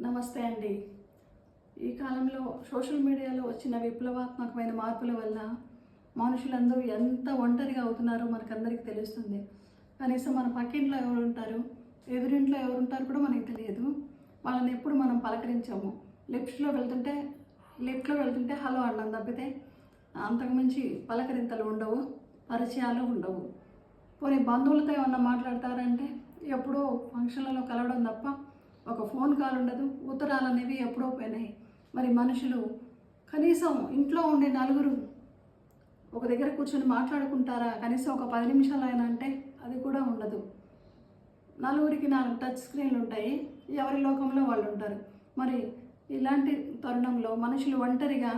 నమస్తే అండి. ఈ కాలంలో సోషల్ మీడియాలో వచ్చిన విప్లవాత్మకమైన మార్పుల వల్ల మనుషులందరూ ఎంత ఒంటరిగా అవుతున్నారో మనకందరికీ తెలుస్తుంది. కనీసం మన పక్కింట్లో ఎవరుంటారు, ఎదురింట్లో ఎవరుంటారు కూడా మనకు తెలియదు. వాళ్ళని ఎప్పుడు మనం పలకరించాము. లిఫ్ట్లో వెళ్తుంటే హలో అన్నం తప్పితే అంతకుమించి పలకరింతలు ఉండవు, పరిచయాలు ఉండవు. పోనీ బంధువులతో ఏమన్నా మాట్లాడతారంటే ఎప్పుడో ఫంక్షన్లలో కలవడం తప్ప ఒక ఫోన్ కాల్ ఉండదు. ఉత్తరాలు అనేవి ఎప్పుడో పోయినాయి. మరి మనుషులు కనీసం ఇంట్లో ఉండే నలుగురు ఒక దగ్గర కూర్చొని మాట్లాడుకుంటారా? కనీసం ఒక 10 నిమిషాలు అయినా అంటే అది కూడా ఉండదు. నలుగురికి 4 టచ్ స్క్రీన్లు ఉంటాయి, ఎవరి లోకంలో వాళ్ళు ఉంటారు. మరి ఇలాంటి తరుణంలో మనుషులు ఒంటరిగా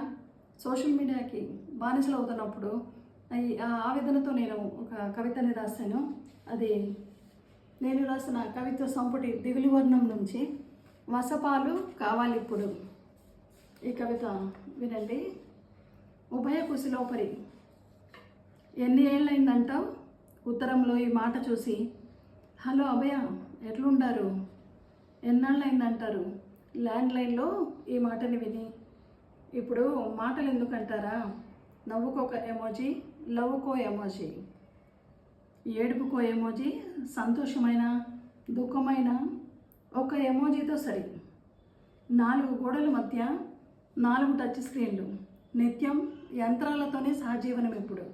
సోషల్ మీడియాకి బానిసలు అవుతున్నప్పుడు ఆ ఆవేదనతో నేను ఒక కవితని రాశాను. అది నేను రాసిన కవిత్వ సంపుటి దిగులు వర్ణం నుంచి వసపాలు కావాలిప్పుడు. ఈ కవిత వినండి. ఉభయ కుశలోపరి. ఎన్ని ఏళ్ళైందంటావు ఉత్తరంలో ఈ మాట చూసి? హలో అభయ, ఎట్లుండారు? ఎన్నాళ్ళైందంటారు ల్యాండ్లైన్లో ఈ మాటని విని. ఇప్పుడు మాటలు ఎందుకంటారా? నవ్వుకోక ఎమోజీ, లవ్వుకో ఎమోజీ, ఏడుపుకో ఎమోజీ, సంతోషమైన దుఃఖమైన ఒక ఎమోజీతో సరి. 4 గోడల మధ్య 4 టచ్ స్క్రీన్లు. నిత్యం యంత్రాలతోనే సహజీవనం. ఇప్పుడు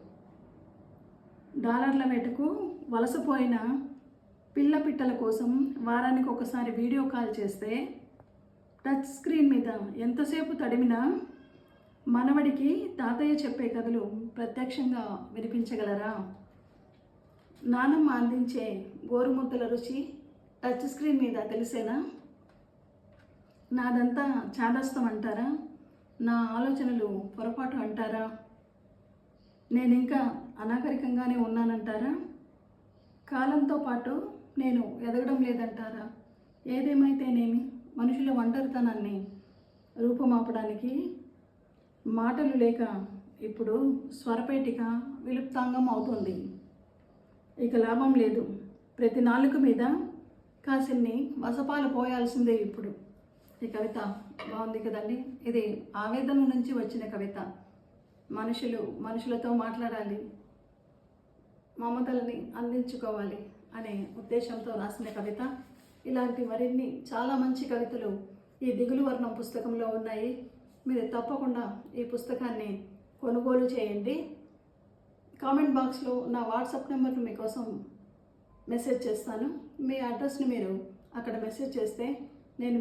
డాలర్ల వెటుకు వలసపోయిన పిల్ల పిట్టల కోసం వారానికి ఒకసారి వీడియో కాల్ చేస్తే టచ్ స్క్రీన్ మీద ఎంతసేపు తడిమినా మనవడికి తాతయ్య చెప్పే కథలు ప్రత్యక్షంగా వినిపించగలరా? నానమ్మ అందించే గోరుముద్దల రుచి టచ్ స్క్రీన్ మీద తెలిసేనా? నాదంతా చాదస్తం అంటారా? నా ఆలోచనలు పొరపాటు అంటారా? నేను ఇంకా అనాగరికంగానే ఉన్నానంటారా? కాలంతో పాటు నేను ఎదగడం లేదంటారా? ఏదేమైతేనేమి మనుషుల ఒంటరితనాన్ని రూపుమాపడానికి మాటలు లేక ఇప్పుడు స్వరపేటిక విలుప్తాంగం అవుతుంది. ఇక లాభం లేదు. ప్రతి నాలుక మీద కాసిన్ని వసపాలు పోయాల్సిందే ఇప్పుడు. ఈ కవిత బాగుంది కదండి. ఇది ఆవేదన నుంచి వచ్చిన కవిత. మనుషులతో మాట్లాడాలి, మమతల్ని అందించుకోవాలి అనే ఉద్దేశంతో రాసిన కవిత. ఇలాంటి మరిన్ని చాలా మంచి కవితలు ఈ దిగులు వర్ణం పుస్తకంలో ఉన్నాయి. మీరు తప్పకుండా ఈ పుస్తకాన్ని కొనుగోలు చేయండి. కామెంట్ బాక్స్లో నా వాట్సాప్ నెంబర్ను మీకోసం మెసేజ్ చేస్తాను. మీ అడ్రస్ని మీరు అక్కడ మెసేజ్ చేస్తే నేను